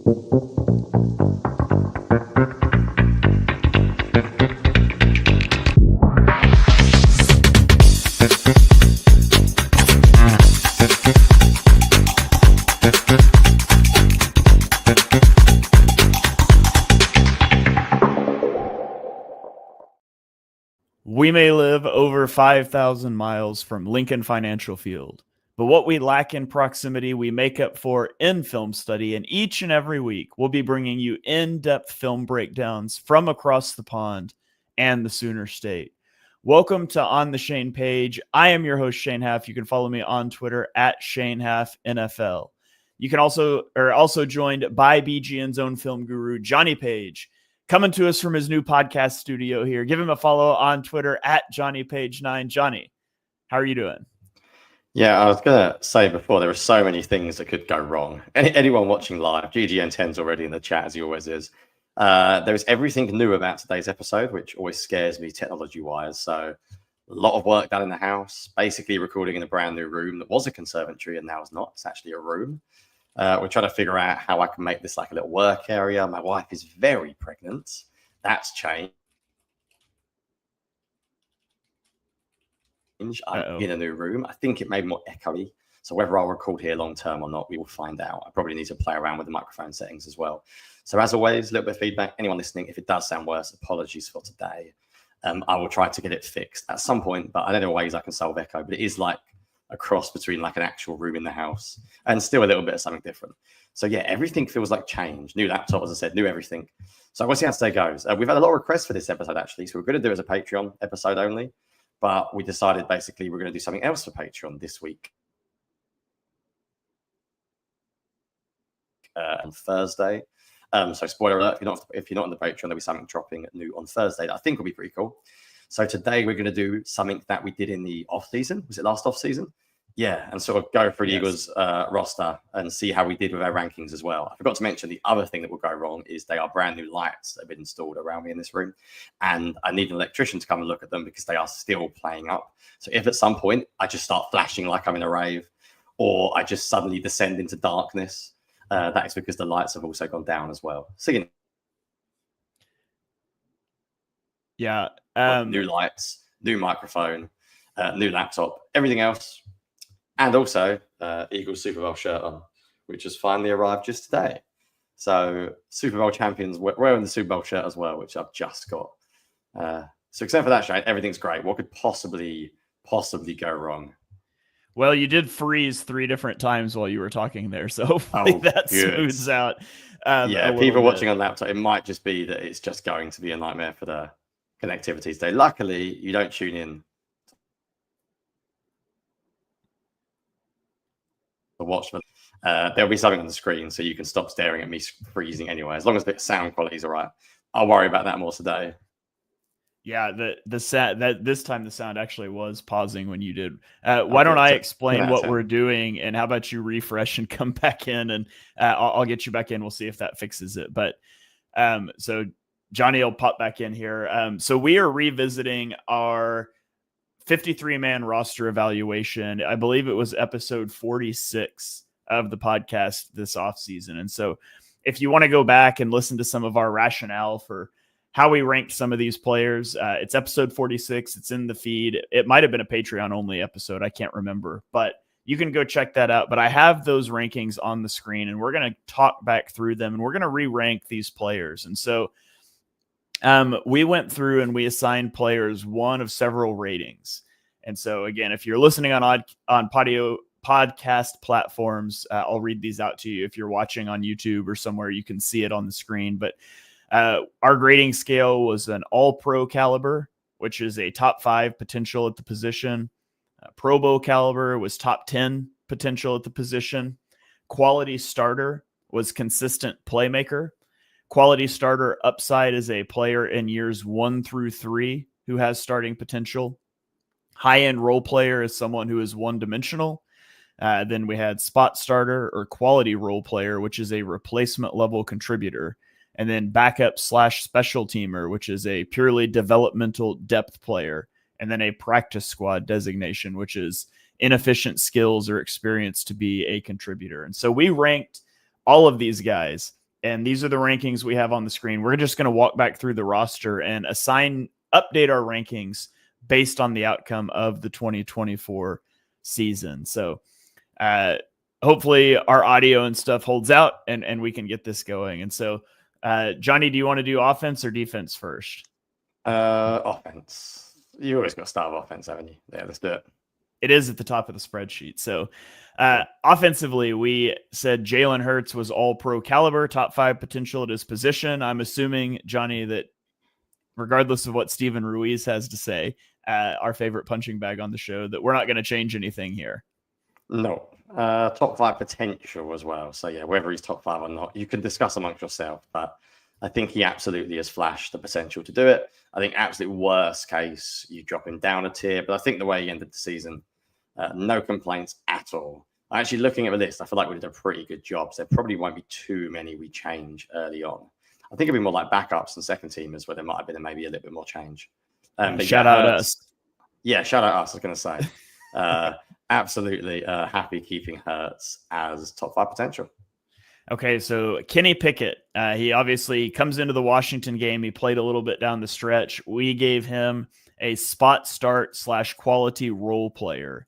We may live over 5,000 miles from Lincoln Financial Field, but what we lack in proximity, we make up for in film study. And each and every week, we'll be bringing you in-depth film breakdowns from across the pond and the Sooner State. Welcome to On the Shane page. I am your host, Shane Haff. You can follow me on Twitter at ShaneHaffNFL. You can also joined by BGN's own film guru, Jonny Page, coming to us from his new podcast studio here. Give him a follow on Twitter at JohnnyPage9. Jonny, how are you doing? Yeah, I was going to say before, there are so many things that could go wrong. Anyone watching live, GGN10's already in the chat, as he always is. There is everything new about today's episode, which always scares me technology-wise. So a lot of work done in the house, basically recording in a brand new room that was a conservatory and now is not. It's actually a room. We're trying to figure out how I can make this like a little work area. My wife is very pregnant. That's changed. I'm in a new room. I think it may be more echoey. So whether I'll record here long term or not, we will find out. I probably need to play around with the microphone settings as well. So as always, a little bit of feedback. Anyone listening, if it does sound worse, apologies for today. I will try to get it fixed at some point, but I don't know ways I can solve echo. But it is like a cross between like an actual room in the house and still a little bit of something different. So yeah, everything feels like change. New laptop, as I said, new everything. So we'll see how today goes. We've had a lot of requests for this episode actually, so we're going to do it as a Patreon episode only. But we decided basically we're going to do something else for Patreon this week. On Thursday. So spoiler alert, if you're not on the Patreon, there'll be something dropping new on Thursday that I think will be pretty cool. So today we're going to do something that we did in the off season. Was it last off season? Yeah, and sort of go through the Eagles roster and see how we did with our rankings as well. I forgot to mention the other thing that will go wrong is they are brand new lights that have been installed around me in this room. And I need an electrician to come and look at them because they are still playing up. So if at some point I just start flashing like I'm in a rave or I just suddenly descend into darkness, that is because the lights have also gone down as well. So, you know, yeah. New lights, new microphone, new laptop, everything else. And also, Eagles Super Bowl shirt on, which has finally arrived just today. So, Super Bowl champions wearing the Super Bowl shirt as well, which I've just got. So, except for that, Shane, everything's great. What could possibly go wrong? Well, you did freeze 3 different times while you were talking there, so hopefully that smooths out. Yeah, people watching on laptop, it might just be that it's just going to be a nightmare for the connectivity today. Luckily, you don't tune in to watch them. There'll be something on the screen, so you can stop staring at me freezing anyway. As long as the sound quality is all right, I'll worry about that more today. Yeah, this time the sound actually was pausing when you did. Why don't I explain what we're doing, and how about you refresh and come back in, and I'll get you back in. We'll see if that fixes it. But so Jonny will pop back in here. So we are revisiting our 53-man roster evaluation. I believe it was episode 46 of the podcast this offseason. And so if you want to go back and listen to some of our rationale for how we ranked some of these players, it's episode 46. It's in the feed. It might have been a Patreon only episode. I can't remember, but you can go check that out. But I have those rankings on the screen, and we're going to talk back through them, and we're going to re-rank these players. And so we went through and we assigned players one of several ratings. And so again, if you're listening on podcast platforms, I'll read these out to you. If you're watching on YouTube or somewhere, you can see it on the screen. But our grading scale was an all-pro caliber, which is a top 5 potential at the position. Pro Bowl caliber was top 10 potential at the position. Quality starter was consistent playmaker. Quality starter upside is a player in years 1 through 3 who has starting potential. High-end role player is someone who is one-dimensional. Then we had spot starter or quality role player, which is a replacement level contributor. And then backup / special teamer, which is a purely developmental depth player. And then a practice squad designation, which is inefficient skills or experience to be a contributor. And so we ranked all of these guys and these are the rankings we have on the screen. We're just going to walk back through the roster and update our rankings based on the outcome of the 2024 season. So hopefully our audio and stuff holds out and we can get this going. And so, Jonny, do you want to do offense or defense first? Offense. You always got to start with offense, haven't you? Yeah, let's do it. It is at the top of the spreadsheet. So offensively, we said Jalen Hurts was all pro caliber, top 5 potential at his position. I'm assuming, Jonny, that regardless of what Steven Ruiz has to say, our favorite punching bag on the show, that we're not going to change anything here. No. Top 5 potential as well. So yeah, whether he's top 5 or not, you can discuss amongst yourself, but I think he absolutely has flashed the potential to do it. I think absolute worst case, you drop him down a tier, but I think the way he ended the season, no complaints at all. Actually, looking at the list, I feel like we did a pretty good job. So there probably won't be too many we change early on. I think it'd be more like backups and second teamers where there might have been maybe a little bit more change. Shout out us. Yeah, shout out us, I was going to say. Absolutely happy keeping Hurts as top 5 potential. Okay, so Kenny Pickett, he obviously comes into the Washington game. He played a little bit down the stretch. We gave him a spot start / quality role player.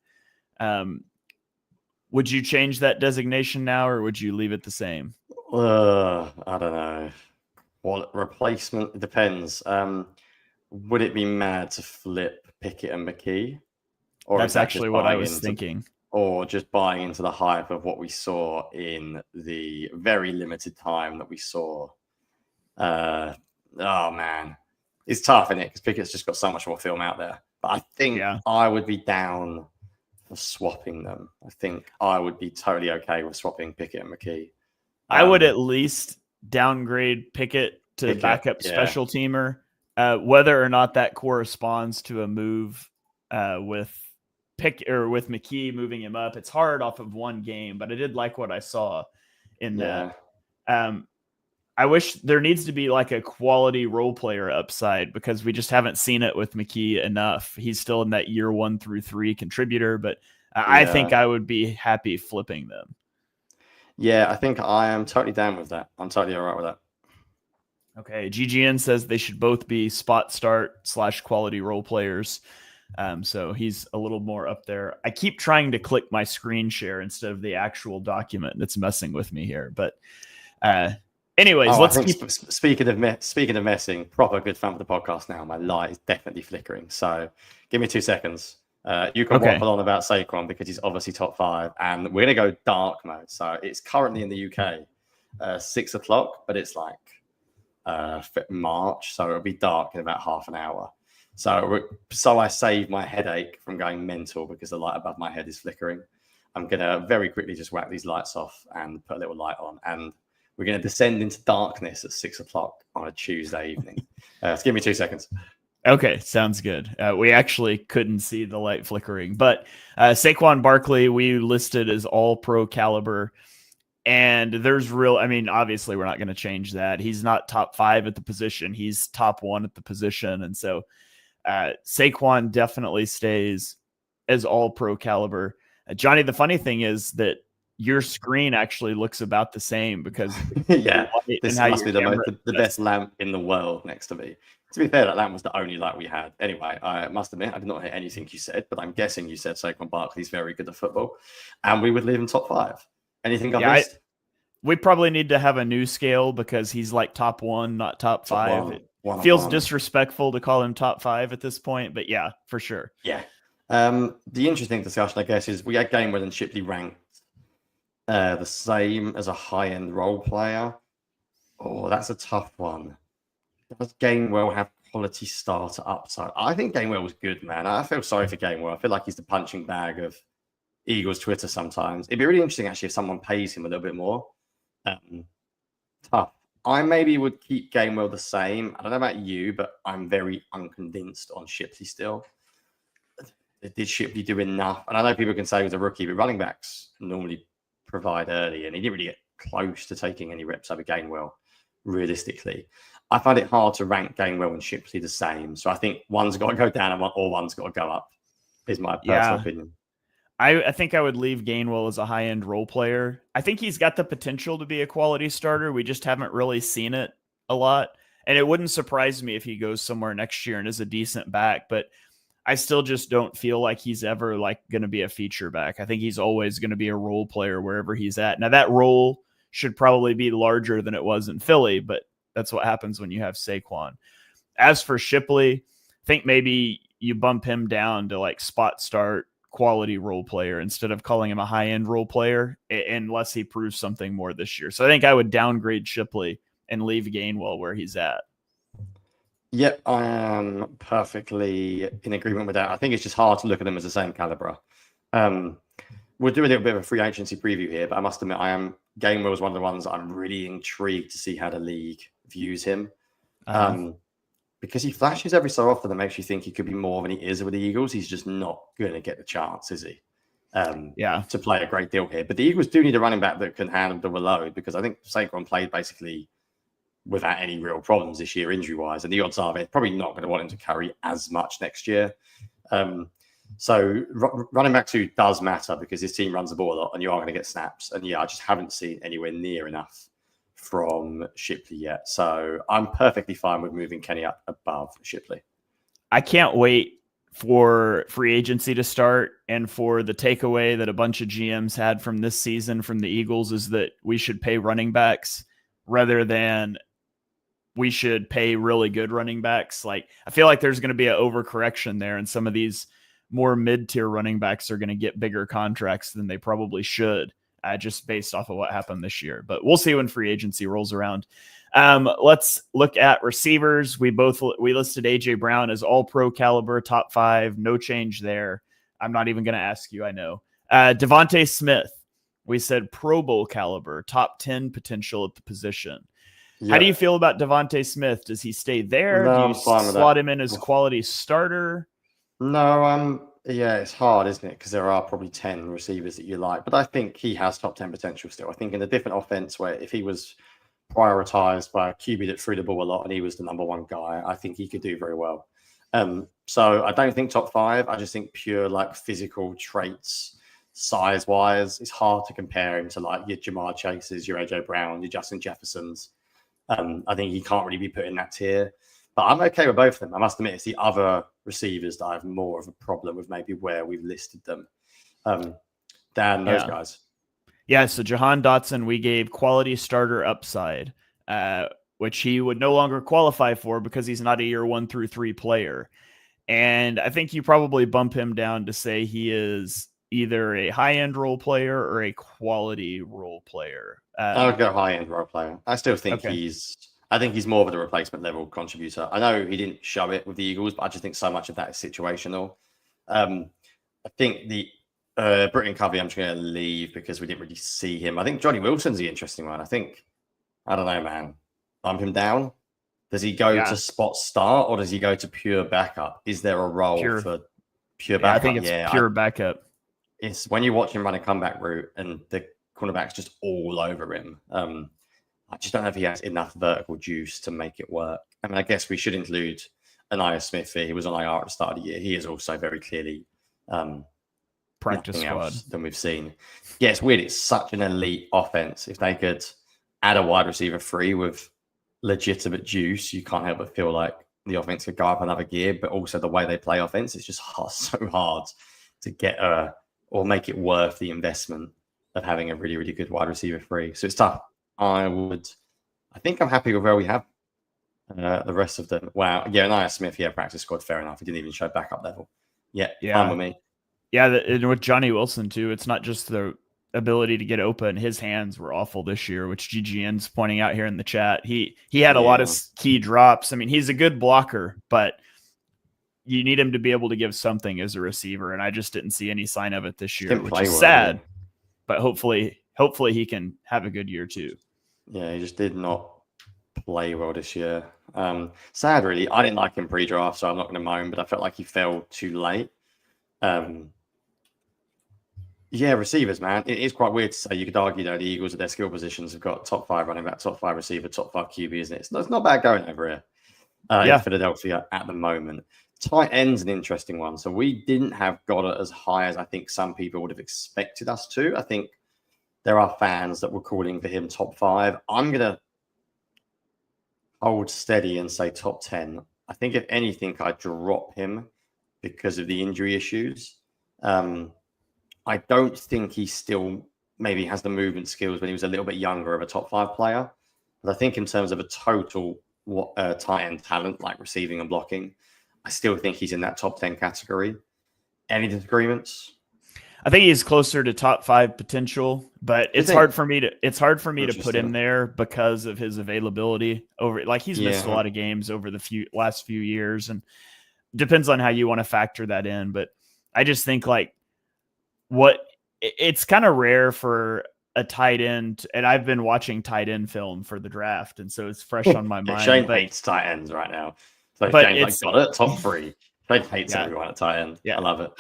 Would you change that designation now, or would you leave it the same? I don't know. Well, replacement, it depends. Would it be mad to flip Pickett and McKee? Or that's actually what I was thinking. Or just buying into the hype of what we saw in the very limited time that we saw. Oh, man. It's tough, isn't it? Because Pickett's just got so much more film out there. But I think I would be down for swapping them. I think I would be totally okay with swapping Pickett and McKee. I would at least downgrade Pickett to backup special teamer. Whether or not that corresponds to a move with McKee moving him up, it's hard off of one game, but I did like what I saw in that. I wish there needs to be like a quality role player upside because we just haven't seen it with McKee enough. He's still in that year 1 through 3 contributor, but I think I would be happy flipping them. Yeah, I think I am totally down with that. I'm totally all right with that. Okay, GGN says they should both be spot start / quality role players. So he's a little more up there. I keep trying to click my screen share instead of the actual document. That's messing with me here. But anyways, let's keep. Speaking of messing, proper good fun for the podcast now. My light is definitely flickering. So give me 2 seconds. You can waffle on about Saquon because he's obviously top 5, and we're gonna go dark mode. So it's currently in the UK 6 o'clock, but it's like March, so it'll be dark in about half an hour. So I save my headache from going mental because the light above my head is flickering. I'm going to very quickly just whack these lights off and put a little light on. And we're going to descend into darkness at 6 o'clock on a Tuesday evening. So give me 2 seconds. Okay, sounds good. We actually couldn't see the light flickering. But Saquon Barkley, we listed as all pro caliber. And there's obviously we're not going to change that. He's not top 5 at the position. He's top 1 at the position. And so Saquon definitely stays as all pro caliber. Jonny, the funny thing is that your screen actually looks about the same because this must be the best lamp in the world next to me. To be fair, that lamp was the only light we had. Anyway, I must admit, I did not hear anything you said, but I'm guessing you said Saquon Barkley's very good at football, and we would leave him top 5. Anything I missed? We probably need to have a new scale because he's like top 1, not top 5. It feels disrespectful to call him top 5 at this point, but yeah, for sure. Yeah. The interesting discussion, I guess, is we had Gainwell and Shipley ranked the same as a high-end role player. Oh, that's a tough one. Does Gainwell have quality starter upside? I think Gainwell was good, man. I feel sorry for Gainwell. I feel like he's the punching bag of Eagles Twitter sometimes. It'd be really interesting, actually, if someone pays him a little bit more. Tough. I maybe would keep Gainwell the same. I don't know about you, but I'm very unconvinced on Shipley still. Did Shipley do enough? And I know people can say he was a rookie, but running backs normally provide early, and he didn't really get close to taking any reps over Gainwell, realistically. I find it hard to rank Gainwell and Shipley the same. So I think one's got to go down or one's got to go up, is my personal opinion. I think I would leave Gainwell as a high-end role player. I think he's got the potential to be a quality starter. We just haven't really seen it a lot. And it wouldn't surprise me if he goes somewhere next year and is a decent back, but I still just don't feel like he's ever like going to be a feature back. I think he's always going to be a role player wherever he's at. Now that role should probably be larger than it was in Philly, but that's what happens when you have Saquon. As for Shipley, I think maybe you bump him down to like spot start quality role player instead of calling him a high end role player unless he proves something more this year. So I think I would downgrade Shipley and leave Gainwell where he's at. Yep, I am perfectly in agreement with that. I think it's just hard to look at them as the same caliber. We'll do a little bit of a free agency preview here, but I must admit, Gainwell was one of the ones that I'm really intrigued to see how the league views him. Because he flashes every so often that makes you think he could be more than he is with the Eagles. He's just not going to get the chance, is he? To play a great deal here. But the Eagles do need a running back that can handle the load, because I think Saquon played basically without any real problems this year, injury-wise. And the odds are they're probably not going to want him to carry as much next year. So running back 2 does matter because his team runs the ball a lot and you are going to get snaps. And yeah, I just haven't seen anywhere near enough from Shipley yet. So I'm perfectly fine with moving Kenny up above Shipley. I can't wait for free agency to start, and for the takeaway that a bunch of GMs had from this season from the Eagles is that we should pay running backs rather than we should pay really good running backs. Like, I feel like there's going to be an overcorrection there, and some of these more mid-tier running backs are going to get bigger contracts than they probably should, just based off of what happened this year. But we'll see when free agency rolls around. Let's look at receivers. We listed AJ Brown as all pro caliber, top 5, no change there. I'm not even going to ask you. I know. Devontae Smith, we said Pro Bowl caliber, top 10 potential at the position. Yeah. How do you feel about Devontae Smith? Does he stay there? No, do you slot him in as quality starter? No, yeah, it's hard, isn't it? Because there are probably 10 receivers that you like, but I think he has top 10 potential still. I think in a different offense where if he was prioritized by a QB that threw the ball a lot and he was the number 1 guy, I think he could do very well. So I don't think top 5. I just think pure like physical traits, size-wise, it's hard to compare him to like your Jamar Chases, your AJ Brown, your Justin Jeffersons. I think he can't really be put in that tier. But I'm okay with both of them. I must admit, it's the other receivers that I have more of a problem with, maybe where we've listed them than those guys. Yeah, so Jahan Dotson, we gave quality starter upside, which he would no longer qualify for because he's not a year 1 through 3 player. And I think you probably bump him down to say he is either a high-end role player or a quality role player. I would go high-end role player. I still think he's more of a replacement level contributor. I know he didn't show it with the Eagles, but I just think so much of that is situational. I think the Britton Covey, I'm just going to leave because we didn't really see him. I think Johnny Wilson's the interesting one. I don't know, man. Bump him down. Does he go to spot start or does he go to pure backup? Is there a role for pure backup? I think it's pure backup. It's when you watch him run a comeback route and the cornerback's just all over him. I just don't know if he has enough vertical juice to make it work. I mean, I guess we should include Anaya Smith here. He was on IR at the start of the year. He is also very clearly practice squad than we've seen. Yeah, it's weird. It's such an elite offense. If they could add a wide receiver 3 with legitimate juice, you can't help but feel like the offense could go up another gear. But also the way they play offense, it's just so hard to get or make it worth the investment of having a really, really good wide receiver 3. So it's tough. I think I'm happy with where we have the rest of them. Wow. Yeah, Anaya Smith, practice squad, fair enough. He didn't even show backup level. Yeah, fine with me. Yeah, and with Johnny Wilson, too, it's not just the ability to get open. His hands were awful this year, which GGN's pointing out here in the chat. He had a lot of key drops. I mean, he's a good blocker, but you need him to be able to give something as a receiver, and I just didn't see any sign of it this year, which is sad. But hopefully he can have a good year, too. Yeah, he just did not play well this year. Sad, really. I didn't like him pre-draft, so I'm not going to moan, but I felt like he fell too late. Receivers, man. It is quite weird to say. You could argue, the Eagles at their skill positions have got top 5 running back, top 5 receiver, top 5 QB, isn't it? It's not bad going over here in Philadelphia at the moment. Tight end's an interesting one. So we didn't have Goddard as high as I think some people would have expected us to. I think there are fans that were calling for him top 5. I'm going to hold steady and say top 10. I think if anything, I'd drop him because of the injury issues. I don't think he still maybe has the movement skills when he was a little bit younger of a top 5 player. But I think in terms of a total tight end talent, like receiving and blocking, I still think he's in that top 10 category. Any disagreements? I think he's closer to top 5 potential, but it's hard for me to put him there because of his availability over. Like he's missed a lot of games over the last few years, and depends on how you want to factor that in. But I just think like it's kind of rare for a tight end, and I've been watching tight end film for the draft, and so it's fresh on my mind. Shane hates tight ends right now. So Shane's got it top 3. Shane hates everyone at tight end. Yeah, I love it.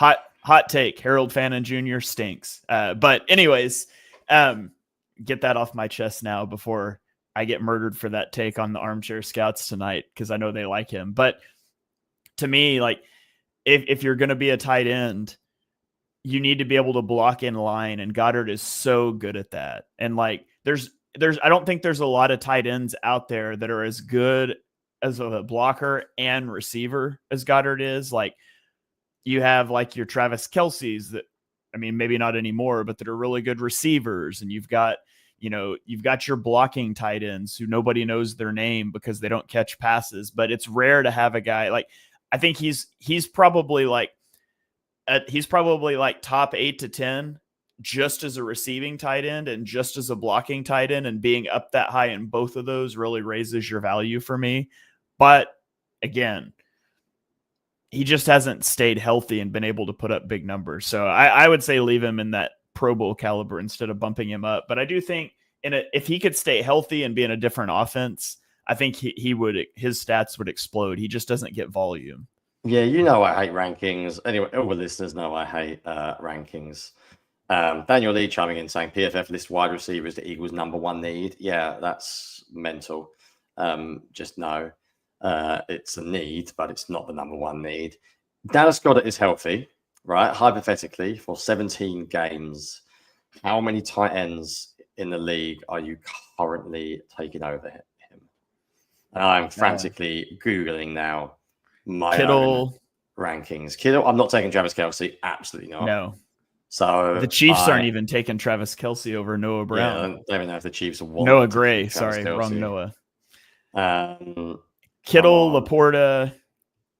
Hot take: Harold Fannin Jr. stinks. But anyways, get that off my chest now before I get murdered for that take on the Armchair Scouts tonight, because I know they like him. But to me, like if you're going to be a tight end, you need to be able to block in line, and Goddard is so good at that. And like there's I don't think there's a lot of tight ends out there that are as good as a blocker and receiver as Goddard is. Like you have like your Travis Kelce's that, I mean, maybe not anymore, but that are really good receivers. And you've got your blocking tight ends who nobody knows their name because they don't catch passes, but it's rare to have a guy like, I think he's probably like top 8 to 10 just as a receiving tight end and just as a blocking tight end, and being up that high in both of those really raises your value for me. But again, he just hasn't stayed healthy and been able to put up big numbers. So I would say leave him in that Pro Bowl caliber instead of bumping him up. But I do think if he could stay healthy and be in a different offense, I think his stats would explode. He just doesn't get volume. Yeah, I hate rankings. Anyway, all the listeners know I hate rankings. Daniel Lee chiming in saying PFF lists wide receivers the Eagles' number 1 need. Yeah, that's mental. Just no. It's a need, but it's not the number 1 need. Dallas Goedert is healthy, right? Hypothetically, for 17 games, how many tight ends in the league are you currently taking over him? And I'm frantically Googling now my Kittle rankings. Kittle, I'm not taking Travis Kelce. Absolutely not. No. So the Chiefs aren't even taking Travis Kelce over Noah Brown. Yeah, I don't even know if the Chiefs want Noah Gray. Sorry, Kelce. Wrong Noah. Kittle, Laporta.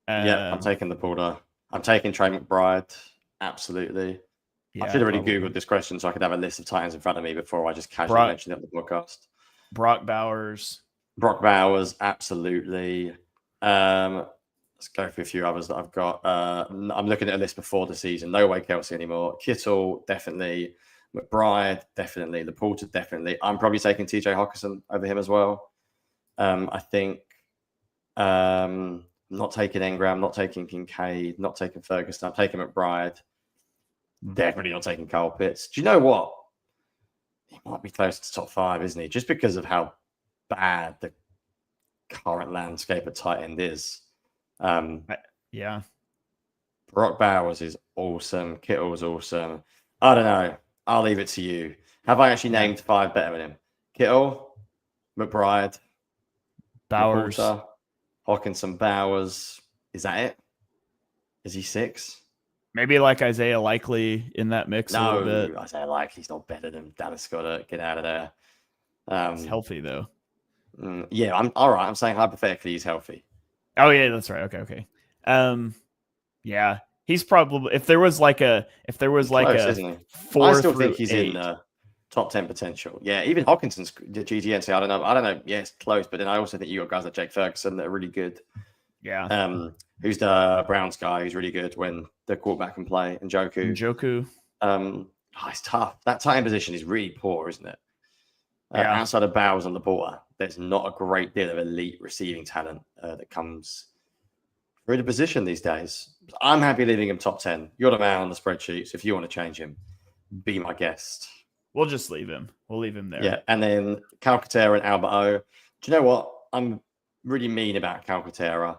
Yeah, I'm taking Laporta. I'm taking Trey McBride. Absolutely. Yeah, I should have already Googled this question so I could have a list of tight ends in front of me before I just casually mentioned it on the podcast. Brock Bowers, absolutely. Let's go through a few others that I've got. I'm looking at a list before the season. No way Kelce anymore. Kittle, definitely. McBride, definitely. Laporta, definitely. I'm probably taking TJ Hockenson over him as well. I think not taking Engram, not taking Kincaid, not taking Ferguson. I'm taking McBride. Definitely not taking Kyle Pitts. Do you know what? He might be close to top 5, isn't he? Just because of how bad the current landscape at tight end is. Yeah. Brock Bowers is awesome. Kittle is awesome. I don't know. I'll leave it to you. Have I actually named 5 better than him? Kittle, McBride, Bowers, Laporta, Hockenson, Bowers. Is that it? Is he 6? Maybe like Isaiah Likely in that mix a little bit. No, Isaiah Likely's not better than Dallas Goedert. Get out of there. He's healthy though. Yeah, I'm all right. I'm saying hypothetically he's healthy. Oh yeah, that's right. Okay. Yeah, he's probably if there was like a close, 4 I still think he's 8. In the top 10 potential. Yeah, even Hawkinson's the GTN say I don't know. Yeah, it's close, but then I also think you got guys like Jake Ferguson that are really good. Yeah. Who's the Browns guy who's really good when the quarterback can play, and Njoku. It's tough. That tight end position is really poor, isn't it? Outside of Bowers and Laporta, there's not a great deal of elite receiving talent that comes through the position these days. I'm happy leaving him top 10. You're the man on the spreadsheet, so if you want to change him, be my guest. We'll just leave him. We'll leave him there. Yeah, and then Calcaterra and Albert O. Do you know what? I'm really mean about Calcaterra.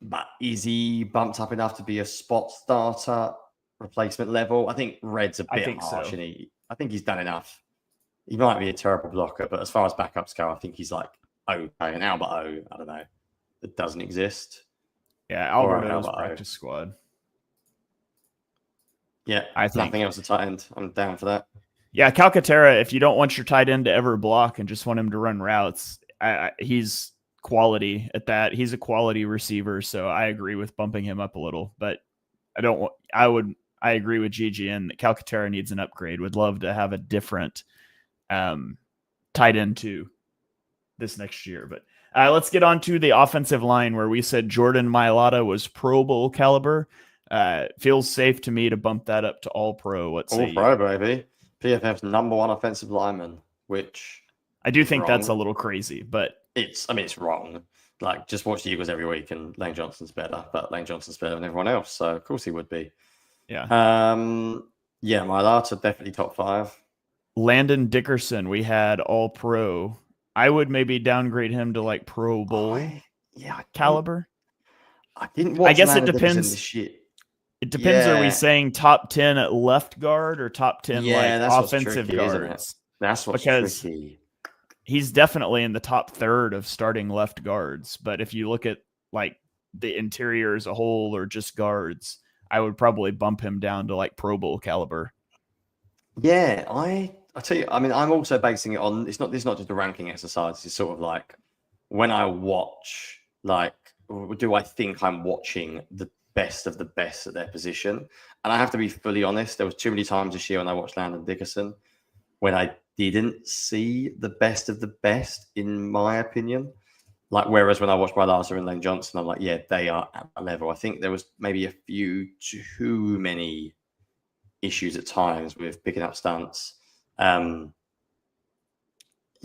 But is he bumped up enough to be a spot starter, replacement level? I think Red's a bit harsh, so. and I think he's done enough. He might be a terrible blocker, but as far as backups go, I think he's like okay. And Albert O, I don't know, that doesn't exist. Yeah, Albert O's practice squad. Yeah, I think nothing else at tight end. I'm down for that. Yeah, Calcaterra, if you don't want your tight end to ever block and just want him to run routes, he's quality at that. He's a quality receiver, so I agree with bumping him up a little. But I agree with GGN that Calcaterra needs an upgrade. Would love to have a different tight end too this next year. But let's get on to the offensive line, where we said Jordan Mailata was Pro Bowl caliber. Feels safe to me to bump that up to all pro. What's all pro, baby? PFF's number one offensive lineman, which I do think that's a little crazy, but it's wrong. Like, just watch the Eagles every week, and Lane Johnson's better, but Lane Johnson's better than everyone else, so of course he would be. Yeah. Yeah, Mailata definitely top 5. Landon Dickerson, we had all pro. I would maybe downgrade him to like Pro Bowl caliber. I didn't watch. I guess it depends. This year. It depends. Yeah. Are we saying top 10 at left guard or top 10 offensive guards? That's what's tricky. He's definitely in the top third of starting left guards. But if you look at like the interior as a whole or just guards, I would probably bump him down to like Pro Bowl caliber. Yeah, I tell you, I mean, I'm also basing it on it's not just a ranking exercise. It's sort of like when I watch, like, do I think I'm watching the best of the best at their position? And I have to be fully honest, there was too many times this year when I watched Landon Dickerson when I didn't see the best of the best, in my opinion. Like, whereas when I watched Mailata and Lane Johnson, I'm like, yeah, they are at a level. I think there was maybe a few too many issues at times with picking up stunts.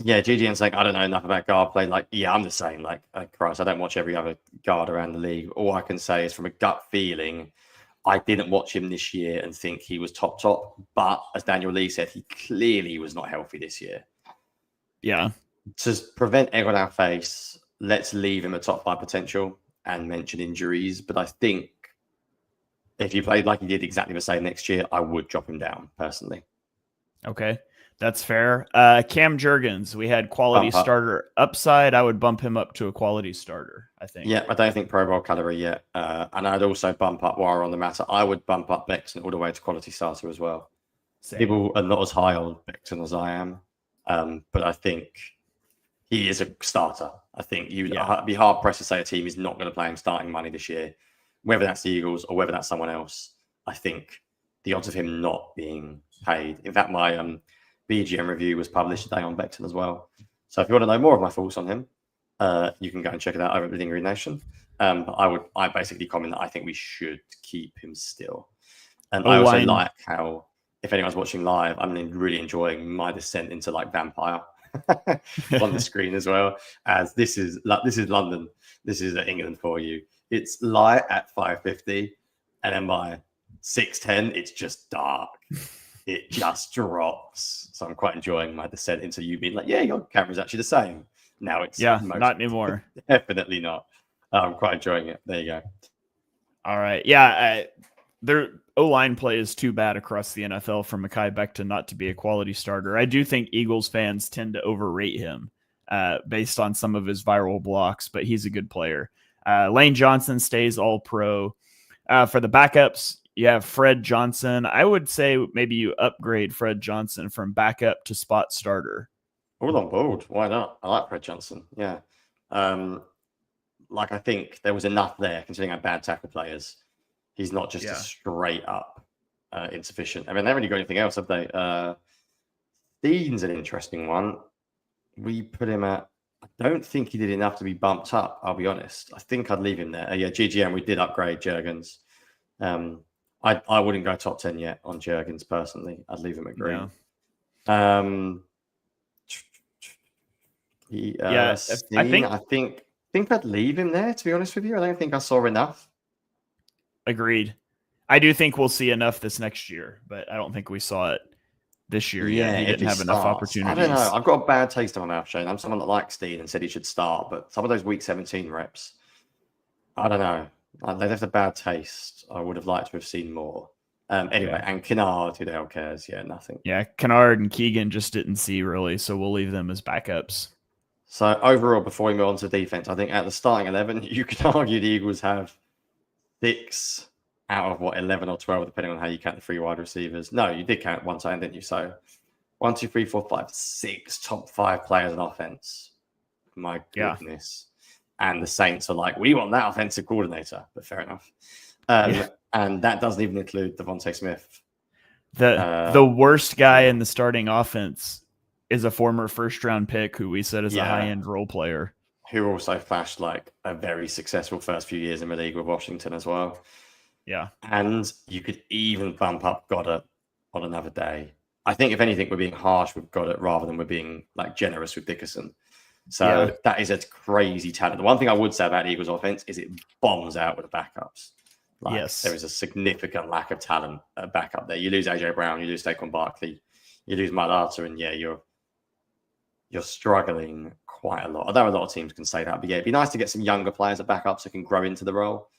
Yeah, GGN's like, I don't know enough about guard play. Like, yeah, I'm the same. Like, Christ, I don't watch every other guard around the league. All I can say is from a gut feeling, I didn't watch him this year and think he was top. But as Daniel Lee said, he clearly was not healthy this year. Yeah. To prevent egg on our face, let's leave him a top 5 potential and mention injuries. But I think if he played like he did exactly the same next year, I would drop him down personally. Okay. That's fair. Cam Jurgens, we had quality starter upside. I would bump him up to a quality starter, I think. Yeah, I don't think Pro Bowl caliber yet. And I'd also bump up, while we're on the matter, I would bump up Becton all the way to quality starter as well. Same. People are not as high on Becton as I am. But I think he is a starter. I think you'd be hard pressed to say a team is not going to play him starting money this year, whether that's the Eagles or whether that's someone else. I think the odds of him not being paid. In fact, my BGM review was published today on Becton as well. So if you want to know more of my thoughts on him, you can go and check it out over at Bleeding Green Nation. I basically comment that I think we should keep him still. And I also like how, if anyone's watching live, I'm really enjoying my descent into like vampire on the screen as well. As this is London, this is England for you. It's light at 5:50, and then by 6:10, it's just dark. It just drops. So I'm quite enjoying my descent into you being like, yeah, your camera's actually the same. Now it's not anymore. Definitely not. I'm quite enjoying it. There you go. All right. Yeah. Their O-line play is too bad across the NFL for Mekhi Becton not to be a quality starter. I do think Eagles fans tend to overrate him based on some of his viral blocks, but he's a good player. Lane Johnson stays all pro. For the backups, you have Fred Johnson. I would say maybe you upgrade Fred Johnson from backup to spot starter. All on board. Why not? I like Fred Johnson. Yeah. Like, I think there was enough there considering our bad tackle players. He's not just a straight up insufficient. I mean, they haven't really got anything else, have they? Dean's an interesting one. We put him at, I don't think he did enough to be bumped up, I'll be honest. I think I'd leave him there. Yeah, GGM, we did upgrade Jurgens. I wouldn't go top 10 yet on Jurgens personally. I'd leave him at green. I think I'd leave him there, to be honest with you. I don't think I saw enough. Agreed. I do think we'll see enough this next year, but I don't think we saw it this year yet. He didn't have enough opportunities. I don't know. I've got a bad taste in my mouth, Shane. I'm someone that likes Dean and said he should start, but some of those week 17 reps, I don't know. They left a bad taste. I would have liked to have seen more. Anyway, and Kennard, who the hell cares? Yeah, nothing. Yeah, Kennard and Keegan just didn't see really, so we'll leave them as backups. So overall, before we move on to defense, I think at the starting 11, you could argue the Eagles have 6 out of 11 or 12, depending on how you count the 3 wide receivers. No, you did count one time, didn't you? So 1, 2, 3, 4, 5, 6 top 5 players on offense. My goodness. Yeah. And the Saints are like, we want that offensive coordinator, but fair enough. And that doesn't even include Devontae Smith. The worst guy in the starting offense is a former first-round pick who we said is a high-end role player. Who also flashed like a very successful first few years in the league with Washington as well. Yeah. And you could even bump up Goddard on another day. I think, if anything, we're being harsh with Goddard rather than we're being like generous with Dickerson. So that is a crazy talent. The one thing I would say about the Eagles offense is it bombs out with the backups. Like, there is a significant lack of talent at backup there. You lose AJ Brown, you lose Saquon Barkley, you lose Mailata, and you're struggling quite a lot. Although a lot of teams can say that, but it'd be nice to get some younger players at backups who can grow into the role,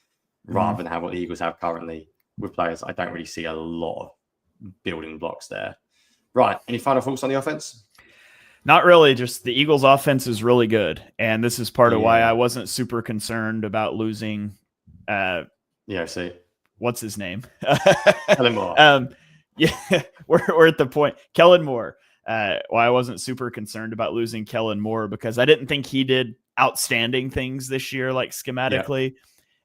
rather than have what the Eagles have currently with players. I don't really see a lot of building blocks there. Right. Any final thoughts on the offense? Not really. Just the Eagles' offense is really good, and this is part of why I wasn't super concerned about losing. See, what's his name? Kellen Moore. We're at the point. Kellen Moore. Why I wasn't super concerned about losing Kellen Moore, because I didn't think he did outstanding things this year, like schematically.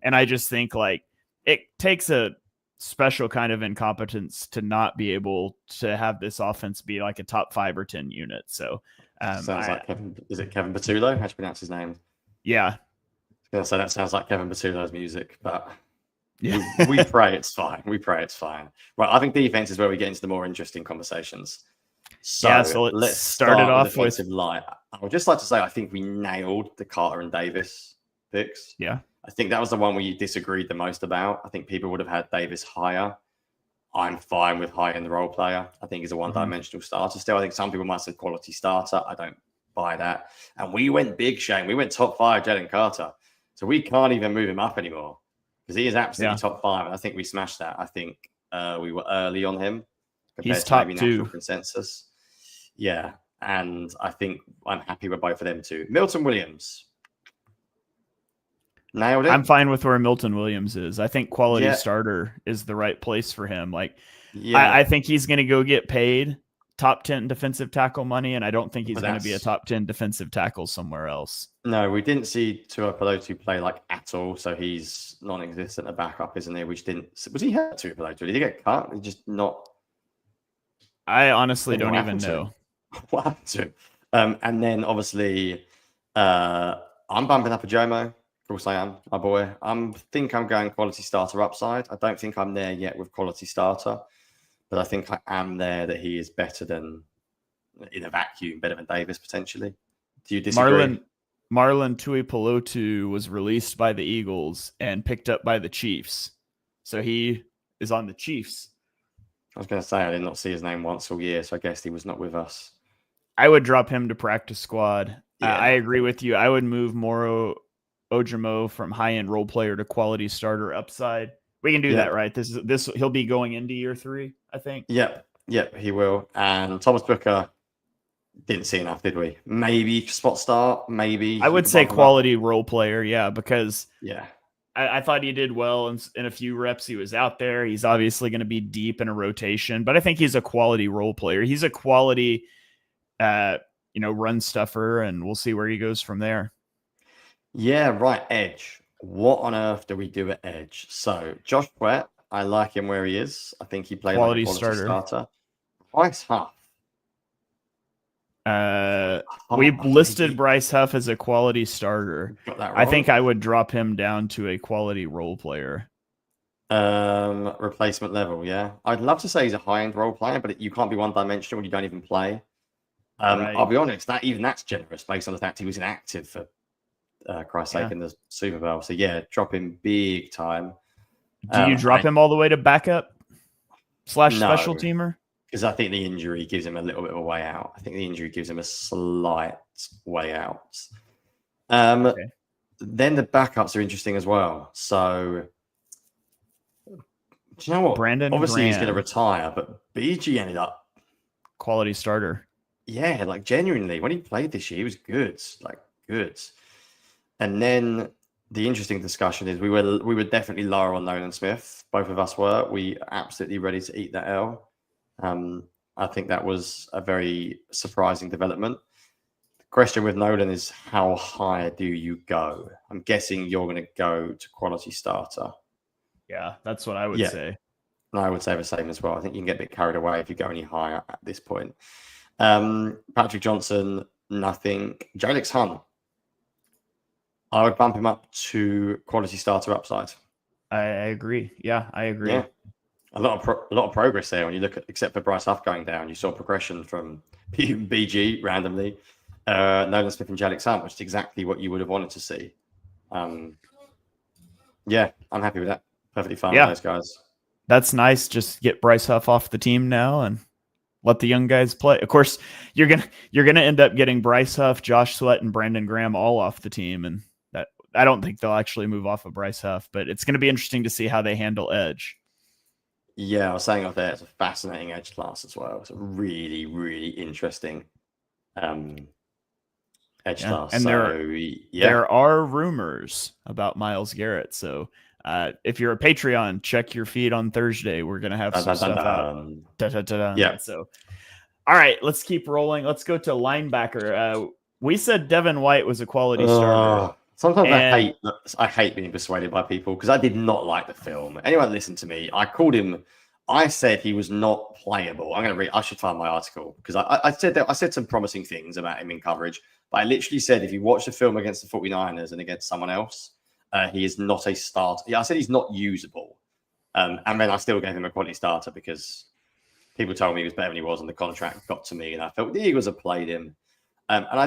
And I just think like it takes a special kind of incompetence to not be able to have this offense be like a top 5 or 10 unit. So sounds like Kevin. Is it Kevin Patullo? How do you pronounce his name? Yeah. So that sounds like Kevin Patullo's music, but we pray it's fine. We pray it's fine. Right. I think defense is where we get into the more interesting conversations. So, let's start it off with line. I would just like to say I think we nailed the Carter and Davis picks. Yeah. I think that was the one we disagreed the most about. I think people would have had Davis higher. I'm fine with high in the role player. I think he's a one-dimensional starter still. I think some people might say quality starter. I don't buy that. And we went big, Shane. We went top 5, Jalen Carter. So we can't even move him up anymore because he is absolutely top 5. And I think we smashed that. I think we were early on him. He's top 2 consensus. Yeah. And I think I'm happy with both of them too. Milton Williams. Nailed it. I'm fine with where Milton Williams is. I think quality starter is the right place for him. Like, I think he's going to go get paid top 10 defensive tackle money, and I don't think he's going to be a top 10 defensive tackle somewhere else. No, we didn't see Tuipulotu play like at all, so he's non-existent at backup, isn't he? Which didn't. Was he hurt Tuipulotu? Did he get cut? He just not. I honestly don't even know. What happened to him? And then obviously, I'm bumping up a Jomo. Of course I am, my boy. I think I'm going quality starter upside. I don't think I'm there yet with quality starter, but I think I am there that he is better than, in a vacuum, better than Davis potentially. Do you disagree? Marlon Tuipulotu was released by the Eagles and picked up by the Chiefs. So he is on the Chiefs. I was going to say I did not see his name once all year, so I guess he was not with us. I would drop him to practice squad. Yeah. I agree with you. I would move Moro Ojimo from high-end role player to quality starter upside. We can do that, right? This he'll be going into year 3, I think. Yep, he will. And Thomas Booker didn't see enough, did we? Maybe spot start, maybe. I would say quality role player, because I thought he did well in a few reps. He was out there. He's obviously going to be deep in a rotation, but I think he's a quality role player. He's a quality run stuffer, and we'll see where he goes from there. Yeah, right. Edge. What on earth do we do at edge? So Josh Sweat, I like him where he is. I think he played quality like a quality starter. Bryce Huff. We listed Bryce Huff as a quality starter. Got that wrong. I think I would drop him down to a quality role player. Replacement level, yeah. I'd love to say he's a high-end role player, but you can't be one-dimensional when you don't even play. Right. I'll be honest, that's generous based on the fact he was inactive for Christ's sake in the Super Bowl. So drop him big time. Do you drop him all the way to backup / special teamer? Because I think the injury gives him a little bit of a way out. I think the injury gives him a slight way out. Okay. Then the backups are interesting as well. So, do you know what? Brandon Obviously, he's going to Graham, retire, but BG ended up, quality starter. yeah, like genuinely, when he played this year, he was good, like good. And then the interesting discussion is we were definitely lower on Nolan Smith. Both of us were. We are absolutely ready to eat that L. I think that was a very surprising development. The question with Nolan is how high do you go? I'm guessing you're going to go to quality starter. Yeah, that's what I would say. And I would say the same as well. I think you can get a bit carried away if you go any higher at this point. Patrick Johnson, nothing. Jalix Hunt, I would bump him up to quality starter upside. I agree. Yeah, I agree. Yeah. A lot of progress there when you look at, except for Bryce Huff going down, you saw progression from BG randomly, Nolan Smith and Jalix Hunt, which is exactly what you would have wanted to see. Yeah, I'm happy with that. Perfectly fine with those guys. That's nice. Just get Bryce Huff off the team now and let the young guys play. Of course, you're gonna end up getting Bryce Huff, Josh Sweat, and Brandon Graham all off the team, and that I don't think they'll actually move off of Bryce Huff, but it's going to be interesting to see how they handle edge. Yeah, I was saying off there, it's a fascinating edge class as well. It's a really, really interesting edge class. And there are rumors about Myles Garrett. So if you're a Patreon, check your feed on Thursday. We're going to have some stuff out. Yeah. So, all right, let's keep rolling. Let's go to linebacker. We said Devin White was a quality starter. Sometimes I hate being persuaded by people because I did not like the film. Anyone listen to me? I said he was not playable. I should find my article because I said some promising things about him in coverage, but I literally said if you watch the film against the 49ers and against someone else, he is not a starter. Yeah, I said he's not usable. And then I still gave him a quality starter because people told me he was better than he was, and the contract got to me, and I felt the Eagles had played him. And I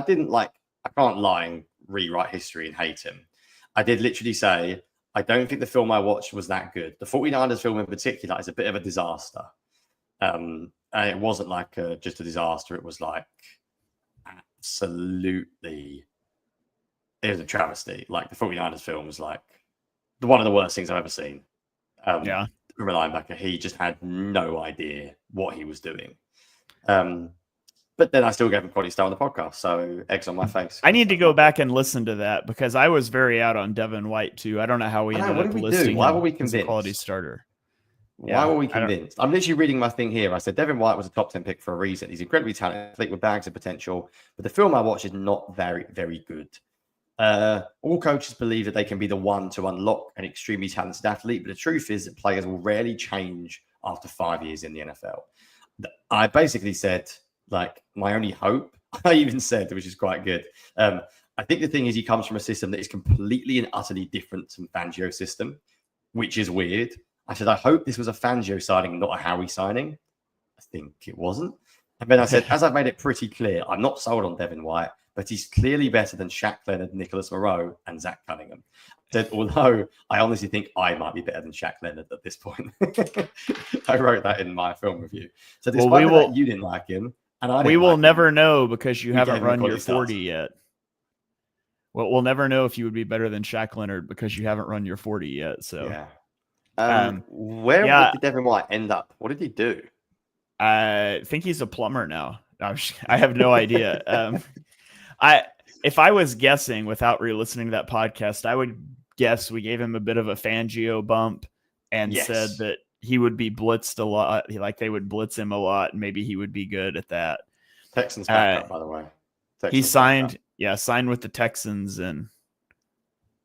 can't lie and rewrite history and hate him. I did literally say, I don't think the film I watched was that good. The 49ers film in particular is a bit of a disaster. And it wasn't like just a disaster. It was like absolutely, it was a travesty. Like the 49ers film was like one of the worst things I've ever seen. From a linebacker, he just had no idea what he was doing. But then I still gave him quality star on the podcast, so eggs on my face. I need to go back and listen to that because I was very out on Devin White too. I don't know how we ended up listing him. Why were we convinced? As a quality starter. Why were we convinced? I'm literally reading my thing here. I said Devin White was a top 10 pick for a reason. He's incredibly talented with bags of potential, but the film I watched is not very, very good. All coaches believe that they can be the one to unlock an extremely talented athlete, but the truth is that players will rarely change after 5 years in the NFL. I basically said, like, my only hope, I even said, which is quite good. I think the thing is he comes from a system that is completely and utterly different from Fangio's system, which is weird. I said, I hope this was a Fangio signing, not a Howie signing. I think it wasn't. And then I said, as I've made it pretty clear, I'm not sold on Devin White, but he's clearly better than Shaq Leonard, Nicholas Moreau, and Zach Cunningham. I said, although I honestly think I might be better than Shaq Leonard at this point. I wrote that in my film review. So despite that you didn't like him, and we will never know because you haven't run your 40 yet. Well, we'll never know if you would be better than Shaq Leonard because you haven't run your 40 yet. So, where did Devin White end up? What did he do? I think he's a plumber now. I have no idea. If I was guessing without re-listening to that podcast, I would guess we gave him a bit of a Fangio bump and said that he would be blitzed a lot. Like they would blitz him a lot, and maybe he would be good at that. Texans backup, by the way. He signed with the Texans and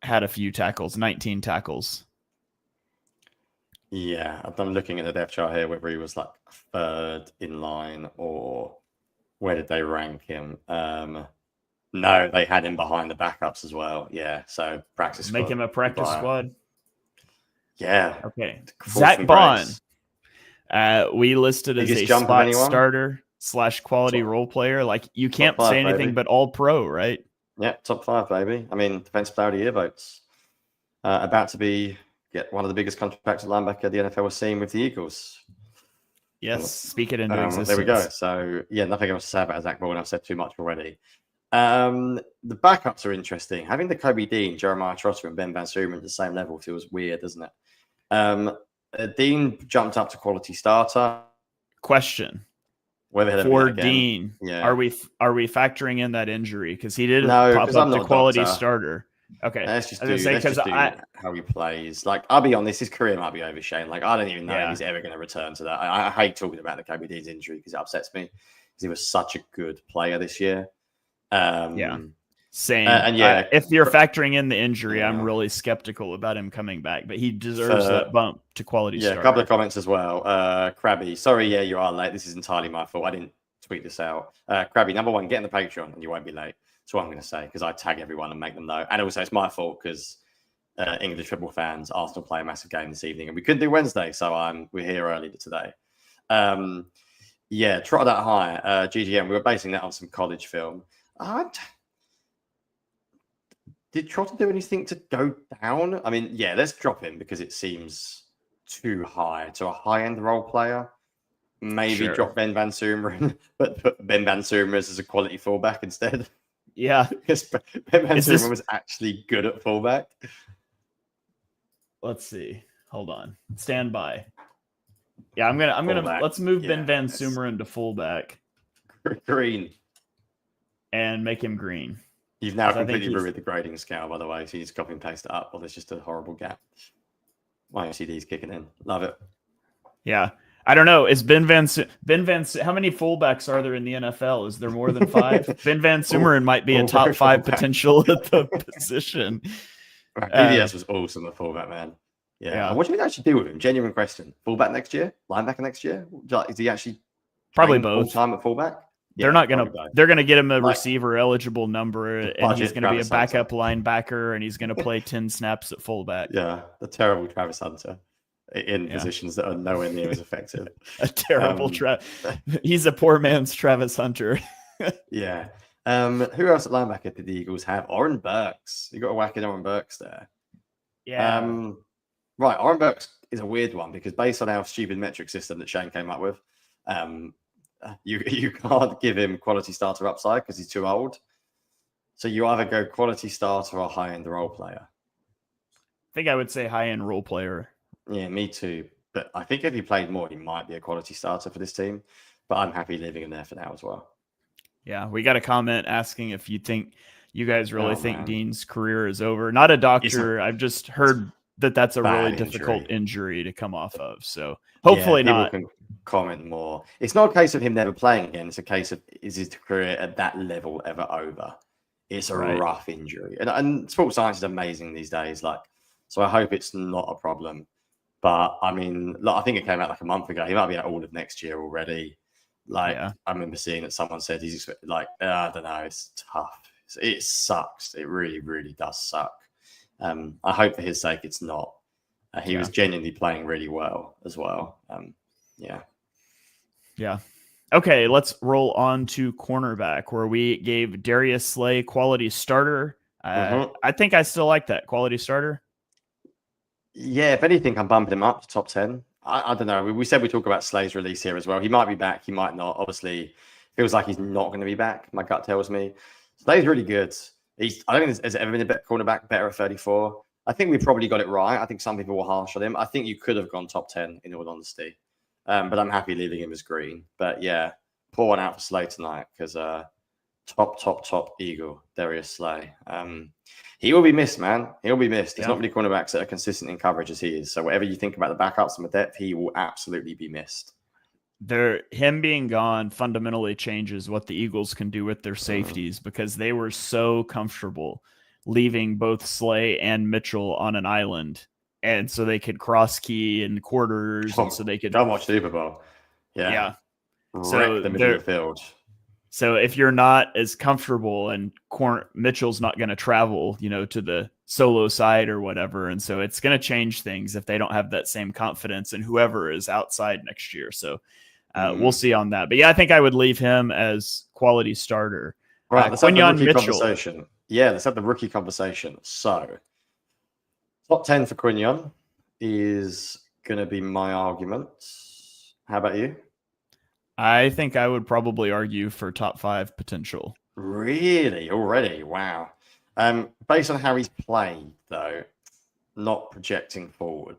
had a few tackles, 19 tackles. Yeah, I'm looking at the depth chart here, whether he was like third in line or where did they rank him? No, they had him behind the backups as well. Yeah, so practice squad. Make him a practice squad. Yeah. Okay. Zach Bond. We listed as a spot starter / quality role player. Like you can't say anything but all pro, right? Yeah, top 5, baby. I mean, defensive player of the year votes. About to get one of the biggest contracts at linebacker the NFL was seeing with the Eagles. Yes, speak it into existence. There we go. So, yeah, nothing else to say about Zach Bond. I've said too much already. The backups are interesting. Having the Kobe Dean, Jeremiah Trotter, and Ben Van Sumer at the same level feels weird, doesn't it? Dean jumped up to quality starter. Question for Dean: Are we factoring in that injury because he did pop up to quality starter? Okay, let's just do how he plays. Like, I'll be honest, his career might be over, Shane. Like, I don't even know if he's ever going to return to that. I hate talking about the Kobe Dean's injury because it upsets me because he was such a good player this year. Same. And if you're factoring in the injury, I'm really skeptical about him coming back, but he deserves that bump to quality starter. A couple of comments as well. Krabby, sorry, you are late. This is entirely my fault. I didn't tweet this out. Krabby, number one, get in the Patreon and you won't be late. That's what I'm going to say because I tag everyone and make them know. And also, it's my fault because English football fans, Arsenal play a massive game this evening and we couldn't do Wednesday, so we're here early today. Trot that high. GGM, we were basing that on some college film. Did Trotter do anything to go down? I mean, let's drop him because it seems too high to a high-end role player. Maybe drop Ben Van Sumer, but put Ben Van Sumer as a quality fullback instead. Yeah, because Ben Van Sumer was actually good at fullback. Let's see. Hold on. Stand by. Yeah, I'm gonna let's move Ben Van Sumer into fullback. Green. And make him green. You've now completely ruined the grading scale, by the way. So you just copy and paste it up, or there's just a horrible gap. YOCD's kicking in. Love it. Yeah. I don't know. Is how many fullbacks are there in the NFL? Is there more than 5? Ben Van Sumeren might be a top 5 potential at the position. BDS was awesome at fullback, man. Yeah. What do you think they actually do with him? Genuine question. Fullback next year? Linebacker next year? Is he actually probably both full-time at fullback? They're going to get him a receiver eligible number and he's going to be a backup linebacker and he's going to play 10 snaps at fullback. Yeah. The terrible Travis Hunter in positions that are nowhere near as effective. A terrible he's a poor man's Travis Hunter. Yeah. Who else at linebacker did the Eagles have? Oren Burks. You got a whack in Oren Burks there. Yeah. Right. Oren Burks is a weird one because based on our stupid metric system that Shane came up with, you can't give him quality starter upside because he's too old. So you either go quality starter or high-end role player. I think I would say high-end role player. Yeah, me too. But I think if he played more, he might be a quality starter for this team. But I'm happy leaving him there for now as well. Yeah, we got a comment asking if you guys really think Dean's career is over. Not a doctor. I've just heard that's a really difficult injury to come off of. So hopefully not. Can comment more. It's not a case of him never playing again. It's a case of, is his career at that level ever over? It's a rough injury. And sports science is amazing these days. So I hope it's not a problem. But I mean, I think it came out like a month ago. He might be out all of next year already. I remember seeing that someone said he's I don't know. It's tough. It sucks. It really, really does suck. I hope for his sake it's not. He was genuinely playing really well as well. Yeah. Okay, let's roll on to cornerback where we gave Darius Slay quality starter. I think I still like that quality starter. Yeah, if anything, I'm bumping him up to top 10. I don't know. We said we talk about Slay's release here as well. He might be back. He might not. Obviously, feels like he's not going to be back. My gut tells me. Slay's really good. I don't think there's ever been a better cornerback better at 34. I think we probably got it right. I think some people were harsh on him. I think you could have gone top 10 in all honesty. But I'm happy leaving him as green. But yeah, pour one out for Slay tonight because top Eagle, Darius Slay. He will be missed, man. He'll be missed. There's not many cornerbacks that are consistent in coverage as he is. So whatever you think about the backups and the depth, he will absolutely be missed. Him being gone fundamentally changes what the Eagles can do with their safeties because they were so comfortable leaving both Slay and Mitchell on an island. And so they could cross key in quarters. And so they could watch Super Bowl. Yeah. So the middle of the field. So if you're not as comfortable and Mitchell's not going to travel, to the solo side or whatever. And so it's going to change things if they don't have that same confidence in whoever is outside next year. So we'll see on that. But yeah, I think I would leave him as quality starter. Right. Let's have the rookie conversation. Yeah, let's have the rookie conversation. So top 10 for Quinion is going to be my argument. How about you? I think I would probably argue for top 5 potential. Really? Already? Wow. Based on how he's played, though, not projecting forward.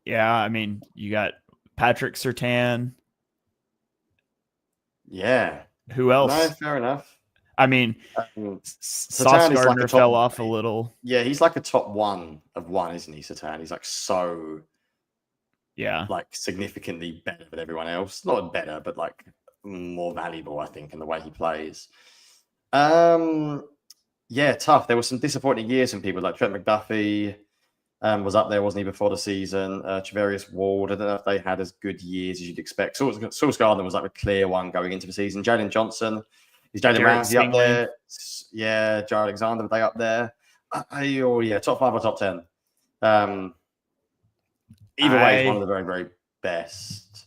Yeah, I mean, you got Patrick Surtain. Yeah. Who else? No, fair enough. I mean, Sauce Gardner like fell off a little. Yeah, he's like a top one of one, isn't he, Surtain? He's like so, like significantly better than everyone else. Not better, but like more valuable, I think, in the way he plays. Yeah, tough. There were some disappointing years from people like Trent McDuffie was up there, wasn't he, before the season? Travarius Ward, I don't know if they had as good years as you'd expect. Sauce Gardner was like a clear one going into the season. Jalen Johnson, is Jalen Ramsey up there? Yeah, Joe Alexander, were they up there? Oh, yeah, top 5 or top 10. Either way, he's one of the very, very best.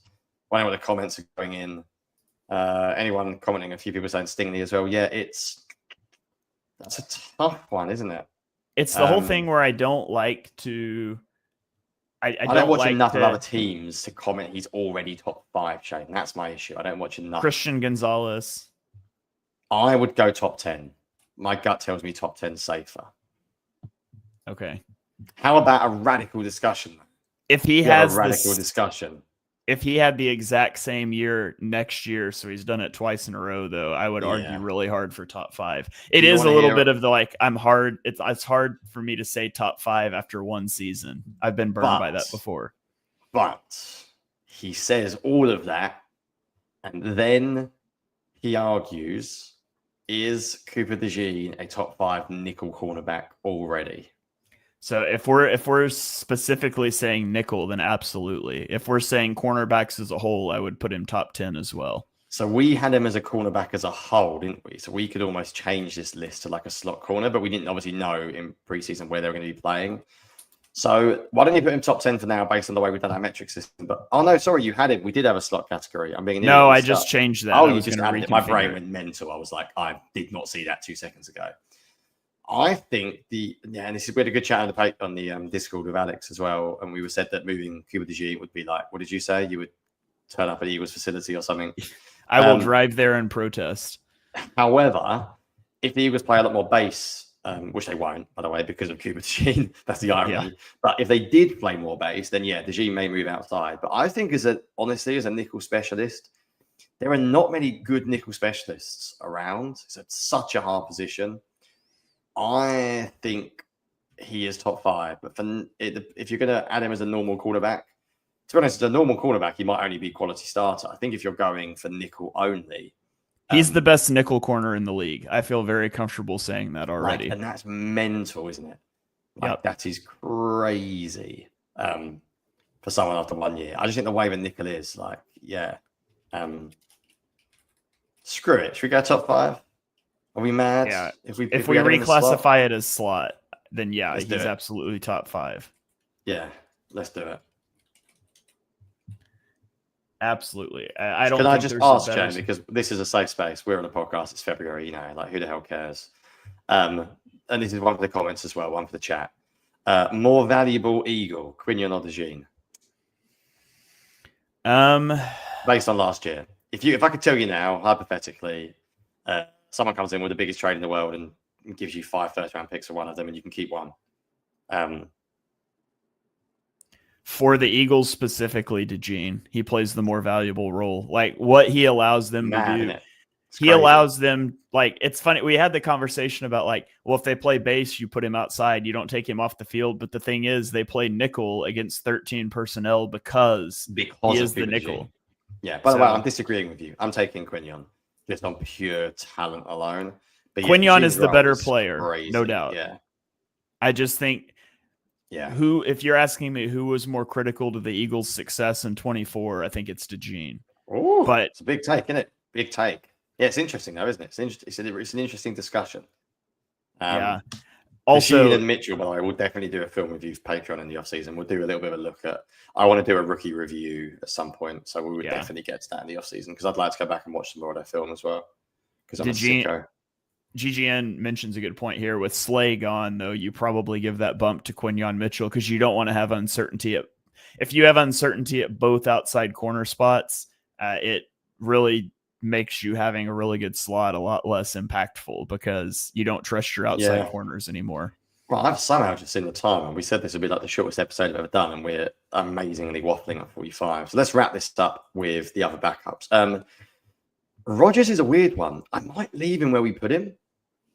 I know what the comments are going in. Anyone commenting, a few people saying Stingley as well. Yeah, that's a tough one, isn't it? It's the whole thing where I don't like to. I don't watch enough of other teams to comment he's already top 5, Shane. That's my issue. I don't watch enough. Christian Gonzalez. I would go top 10. My gut tells me top 10 safer. Okay. How about a radical discussion? If he has a radical discussion. If he had the exact same year next year, so he's done it twice in a row, though, I would argue really hard for top 5. It is a little bit of the like, I'm hard. It's hard for me to say top 5 after one season. I've been burned by that before. But he says all of that, and then he argues, is Cooper DeJean a top 5 nickel cornerback already? So if we're specifically saying nickel, then absolutely. If we're saying cornerbacks as a whole, I would put him top 10 as well. So we had him as a cornerback as a whole, didn't we? So we could almost change this list to like a slot corner, but we didn't obviously know in preseason where they were going to be playing. So why don't you put him top 10 for now based on the way we've done our metric system? But no, sorry, you had it. We did have a slot category. I'm being I just changed that. Oh, you just added it. My brain went mental. I was like, I did not see that 2 seconds ago. I think and this is we had a good chat on the Discord with Alex as well, and we said that moving Cooper DeJean would be like, what did you say? You would turn up at Eagles facility or something. I will drive there and protest. However, if the Eagles play a lot more base, which they won't, by the way, because of Cooper DeJean, that's the irony. Yeah. But if they did play more base, then yeah, DeJean may move outside. But I think honestly, as a nickel specialist, there are not many good nickel specialists around. It's such a hard position. I think he is top 5, but if you're going to add him as a normal quarterback, to be honest, as a normal quarterback, he might only be quality starter. I think if you're going for nickel only, he's the best nickel corner in the league. I feel very comfortable saying that already. And that's mental, isn't it? That is crazy for someone after 1 year. I just think the way the nickel is, screw it. Should we go top 5? Are we mad? Yeah. If we reclassify it as slot, then yeah, he's absolutely top 5. Yeah, let's do it. Absolutely. I don't. Can I just ask, Jen, because this is a safe space. We're on a podcast. It's February, who the hell cares? And this is one for the comments as well, one for the chat. More valuable Eagle, Quinion or DeJean? Based on last year. If I could tell you now, hypothetically, someone comes in with the biggest trade in the world and gives you 5 first-round picks for one of them, and you can keep one. For the Eagles specifically, DeJean, he plays the more valuable role. Like what he allows them to do, he allows them. Like it's funny. We had the conversation about well, if they play base, you put him outside, you don't take him off the field. But the thing is, they play nickel against 13 personnel because he is the nickel. Yeah. By the way, I'm disagreeing with you. I'm taking Quinion just on pure talent alone. But Quinion is the better player, no doubt. Yeah. I just think. Yeah. If you're asking me who was more critical to the Eagles' success in 24, I think it's DeJean. Oh, but it's a big take, isn't it? Big take. Yeah, it's interesting though, isn't it? It's an interesting discussion. Yeah. Also, DeJean and Mitchell, by the way, we'll definitely do a film review for Patreon in the offseason. We'll do a little bit of a look at. I want to do a rookie review at some point, so we would definitely get to that in the offseason because I'd like to go back and watch some more of their film as well. Because I'm a sicko. GGN mentions a good point here. With Slay gone, though, you probably give that bump to Quinion Mitchell because you don't want to have uncertainty. If you have uncertainty at both outside corner spots, it really makes you having a really good slot a lot less impactful because you don't trust your outside corners anymore. Well, I've somehow just seen the time, and we said this would be like the shortest episode I've ever done, and we're amazingly waffling at 45. So let's wrap this up with the other backups. Rodgers is a weird one. I might leave him where we put him.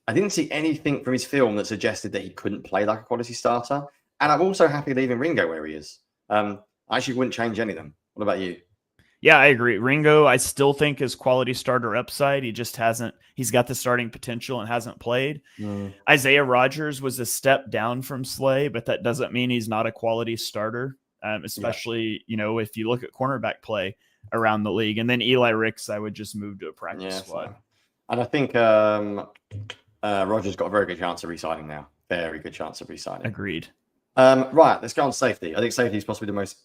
I didn't see anything from his film that suggested that he couldn't play like a quality starter. And I'm also happy leaving Ringo where he is. I actually wouldn't change any of them. What about you? Yeah, I agree. Ringo, I still think is quality starter upside. He just hasn't, he's got the starting potential and hasn't played. Isaiah Rodgers was a step down from Slay, but that doesn't mean he's not a quality starter, especially, if you look at cornerback play around the league. And then Eli Ricks, I would just move to a practice squad. Fine. And I think Rodgers got a very good chance of re-signing now. Very good chance of re-signing. Agreed. Right, let's go on safety. I think safety is possibly the most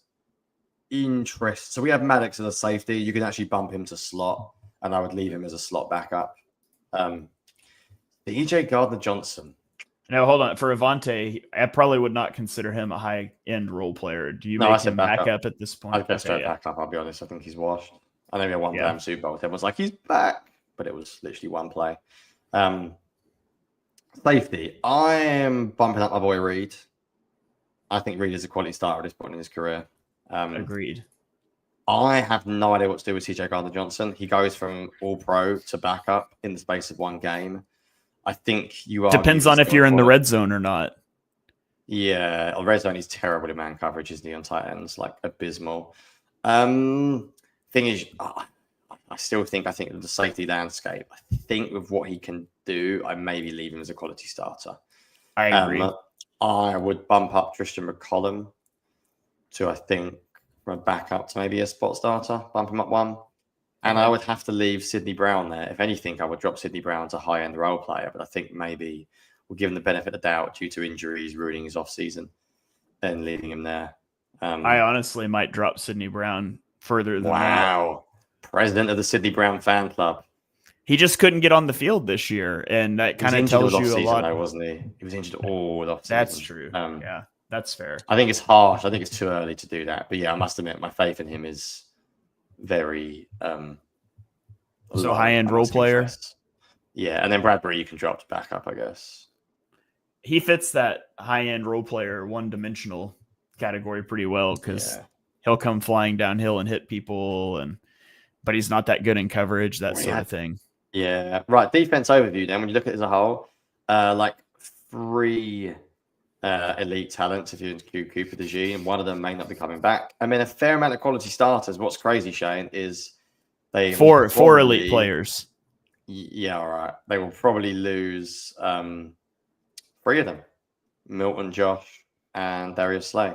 interest. So we have Maddox as a safety. You can actually bump him to slot, and I would leave him as a slot backup. The EJ Gardner-Johnson. Now, hold on. For Avante, I probably would not consider him a high-end role player. Do you make him backup at this point? I'd go straight backup, I'll be honest. I think he's washed. I know we had one damn Super Bowl. Everyone's like, he's back. But it was literally one play. Safety. I am bumping up my boy Reed. I think Reed is a quality starter at this point in his career. Agreed. I have no idea what to do with CJ Gardner-Johnson. He goes from all-pro to backup in the space of one game. I think you are... Depends on if you're in the red zone or not. Yeah, red zone is terrible in man coverage, isn't he, on tight ends? Like, abysmal. Thing is, I think of the safety landscape, I think with what he can do, I maybe leave him as a quality starter. I agree. I would bump up Tristan McCollum to, I think, from a backup to maybe a spot starter, bump him up one. And I would have to leave Sidney Brown there. If anything, I would drop Sidney Brown to high-end role player, but I think maybe we'll give him the benefit of the doubt due to injuries ruining his off-season and leaving him there. I honestly might drop Sidney Brown further than that. Wow. President of the Sidney Brown fan club. He just couldn't get on the field this year, and that kind of tells you a lot. Though, wasn't he? He was injured all off season. That's true. Yeah, that's fair. I think it's harsh. I think it's too early to do that. But yeah, I must admit, my faith in him is very so high-end role player. Yeah, and then Bradbury you can drop to back up, I guess. He fits that high-end role player, one-dimensional category pretty well because he'll come flying downhill and hit people, but he's not that good in coverage, that sort of thing. Yeah, right. Defense overview. Then, when you look at it as a whole, like 3 elite talents, if you include Cooper DeG, and one of them may not be coming back. I mean, a fair amount of quality starters. What's crazy, Shane, is they four elite players. Yeah, all right. They will probably lose 3 of them: Milton, Josh, and Darius Slay.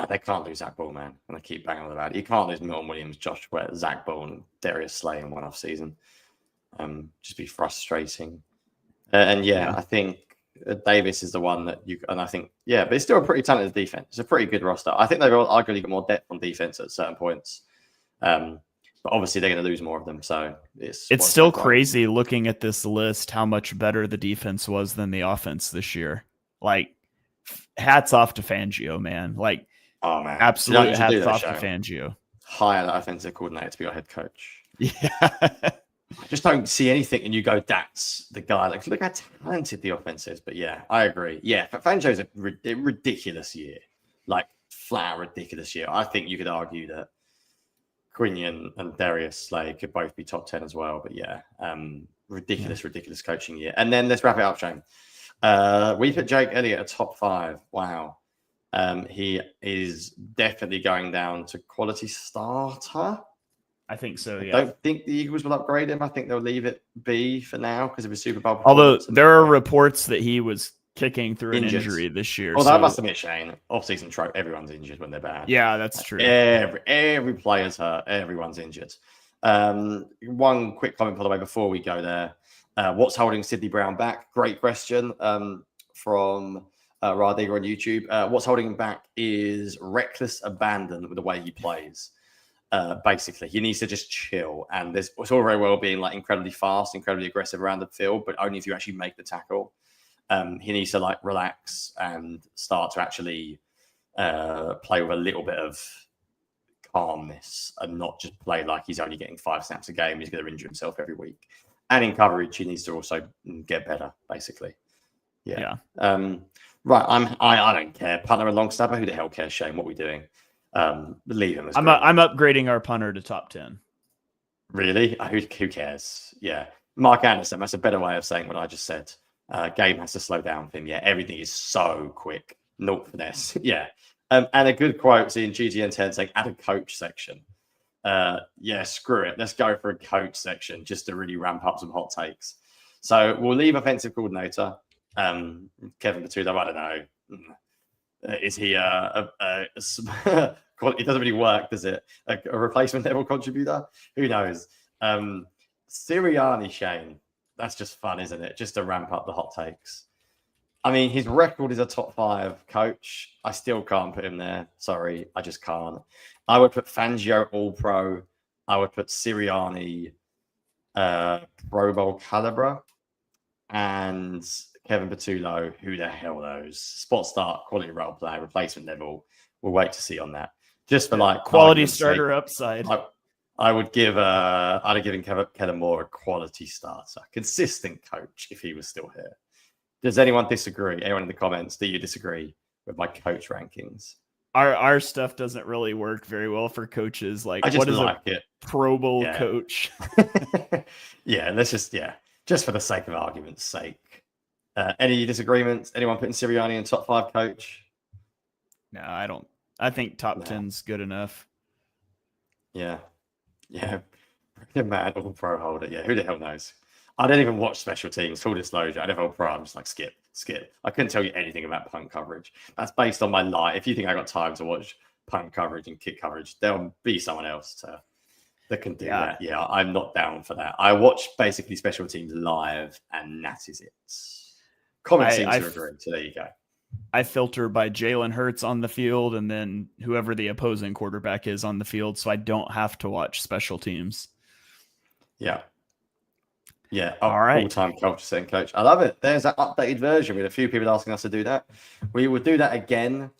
They can't lose Zach Ball, man. And I keep banging on about it. You can't lose Milton Williams, Josh Sweat, Zach Ball, and Darius Slay in one off season. Just be frustrating. I think Davis is the one that and I think, but it's still a pretty talented defense. It's a pretty good roster. I think they've arguably got more depth on defense at certain points. But obviously they're going to lose more of them. So it's still crazy looking at this list, how much better the defense was than the offense this year. Like, hats off to Fangio, man. Like, oh man, absolutely hats off to Fangio. Hire that offensive coordinator to be our head coach. Yeah. I just don't see anything, and you go, that's the guy. Like, look how talented the offense is. But yeah, I agree. Yeah, Fangio's a ridiculous year. Like, flat ridiculous year. I think you could argue that Quinion and Darius Slay could both be top 10 as well. But yeah, ridiculous coaching year. And then let's wrap it up, Shane. We put Jake Elliott at top 5. Wow. He is definitely going down to quality starter. I think so, yeah. I don't think the Eagles will upgrade him. I think they'll leave it be for now because of his Super Bowl. Although there are reports that he was kicking through an injury this year. Well, that must admit, Shane, off-season trope, everyone's injured when they're bad. Yeah, that's true. Every player's hurt. Everyone's injured. One quick comment, by the way, before we go there. What's holding Sidney Brown back? Great question from Radiga on YouTube. What's holding him back is reckless abandon with the way he plays. Basically, he needs to just chill. And it's all very well being like incredibly fast, incredibly aggressive around the field, but only if you actually make the tackle. He needs to like relax and start to actually play with a little bit of calmness and not just play like he's only getting 5 snaps a game. He's going to injure himself every week. And in coverage, he needs to also get better, basically. Yeah. Right. I don't care. Punter and long snapper. Who the hell cares, Shane? What are we doing? Leave him. I'm upgrading our punter to top 10. Really? Who cares? Yeah. Mark Anderson. That's a better way of saying what I just said. Game has to slow down for him. Yeah. Everything is so quick. No finesse. Yeah. And a good quote in GGN 10 saying, add a coach section. Yeah, screw it. Let's go for a coach section just to really ramp up some hot takes. So we'll leave offensive coordinator. Kevin Patullo, I don't know. Is he it doesn't really work, does it? A replacement level contributor? Who knows? Sirianni, Shane. That's just fun, isn't it? Just to ramp up the hot takes. I mean, his record is a top 5 coach. I still can't put him there. Sorry, I just can't. I would put Fangio All-Pro. I would put Sirianni Pro Bowl caliber. And Kevin Patullo, who the hell knows? Spot start, quality role player, replacement level. We'll wait to see on that. Just for like quality starter upside. I would give I'd have given Kellen Moore a quality starter, consistent coach if he was still here. Does anyone disagree? Anyone in the comments, do you disagree with my coach rankings? Our stuff doesn't really work very well for coaches. Like, I just what is like a it. Pro Bowl coach? Yeah, let's just for the sake of argument's sake. Any disagreements? Anyone putting Sirianni in top 5 coach? No, I don't. I think top 10's good enough. Yeah. Man, all pro holder. Yeah, who the hell knows? I don't even watch special teams. Full disclosure, NFL Pro, I'm just like skip. I couldn't tell you anything about punt coverage. That's based on my life. If you think I got time to watch punt coverage and kick coverage, there'll be someone else that can do that. Yeah, I'm not down for that. I watch basically special teams live, and that is it. Comment seems to agree. So there you go. I filter by Jalen Hurts on the field and then whoever the opposing quarterback is on the field, so I don't have to watch special teams. Yeah. All right. All-time culture setting coach. I love it. There's that updated version with a few people asking us to do that. We will do that again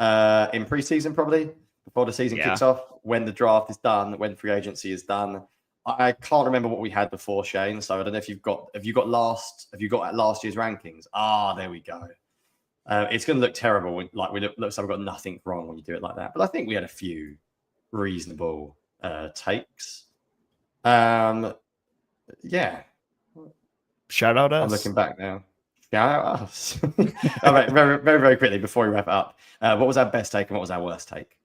in preseason, probably before the season kicks off, when the draft is done, when free agency is done. I can't remember what we had before, Shane. So I don't know if you've got last year's rankings. There we go. It's going to look terrible. Like looks like we've got nothing wrong when you do it like that. But I think we had a few reasonable takes. Yeah. Shout out us. I'm looking back now. Shout out us. All right, very, very, very quickly before we wrap it up. What was our best take and what was our worst take?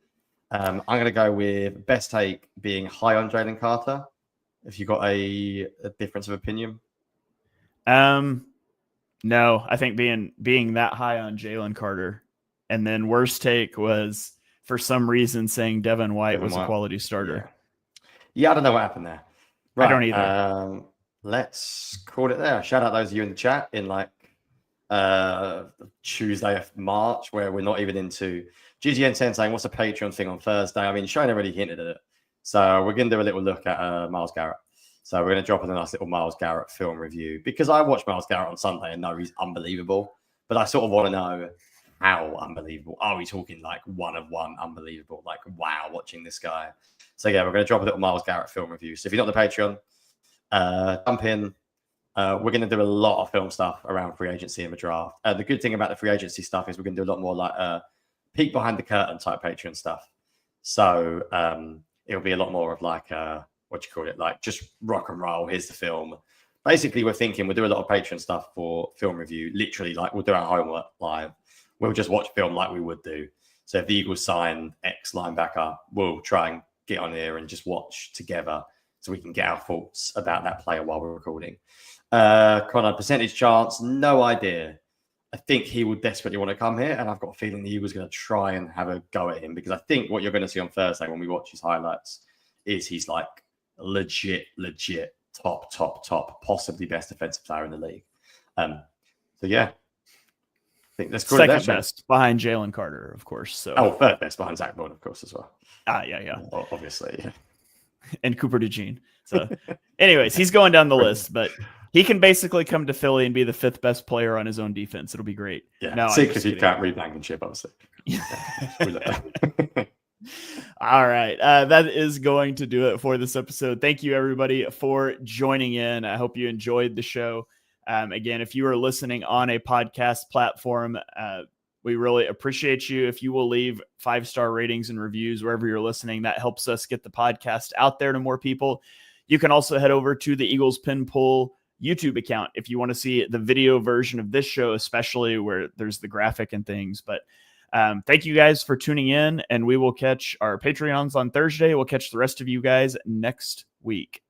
I'm going to go with best take being high on Jalen Carter. If you got a difference of opinion. No, I think being that high on Jalen Carter, and then worst take was for some reason saying Devin White was a quality starter. Yeah, I don't know what happened there. Right. I don't either. Let's call it there. Shout out those of you in the chat in Tuesday of March, where we're not even into GGN 10 saying what's a Patreon thing on Thursday. I mean, Shane already hinted at it. So we're going to do a little look at Myles Garrett. So we're going to drop in a nice little Myles Garrett film review because I watched Myles Garrett on Sunday and know he's unbelievable. But I sort of want to know how unbelievable. Are we talking like one of one unbelievable? Like, wow, watching this guy. So yeah, we're going to drop a little Myles Garrett film review. So if you're not on the Patreon, jump in. We're going to do a lot of film stuff around free agency and the draft. The good thing about the free agency stuff is we're going to do a lot more like peek behind the curtain type Patreon stuff. So it'll be a lot more of like, like just rock and roll. Here's the film. Basically, we're thinking we'll do a lot of Patreon stuff for film review. Literally, like we'll do our homework live. We'll just watch film like we would do. So if the Eagles sign X linebacker, we'll try and get on here and just watch together so we can get our thoughts about that player while we're recording. Connor, percentage chance, no idea. I think he would desperately want to come here, and I've got a feeling the Eagles are going to try and have a go at him because I think what you're going to see on Thursday when we watch his highlights is he's like legit, top, possibly best defensive player in the league. So yeah, I think that's second best behind Jalen Carter, of course. So third best behind Zach Bond, of course, as well. Yeah. Obviously, yeah. And Cooper DeJean. So, anyways, he's going down the list, but he can basically come to Philly and be the 5th best player on his own defense. It'll be great. Yeah, because he can't read Blankenship, obviously. All right. That is going to do it for this episode. Thank you, everybody, for joining in. I hope you enjoyed the show. Again, if you are listening on a podcast platform, we really appreciate you. If you will leave 5-star ratings and reviews wherever you're listening, that helps us get the podcast out there to more people. You can also head over to the Eagles Pin Pull YouTube account if you want to see the video version of this show, especially where there's the graphic and things. But thank you guys for tuning in, and we will catch our Patreons on Thursday. We'll catch the rest of you guys next week.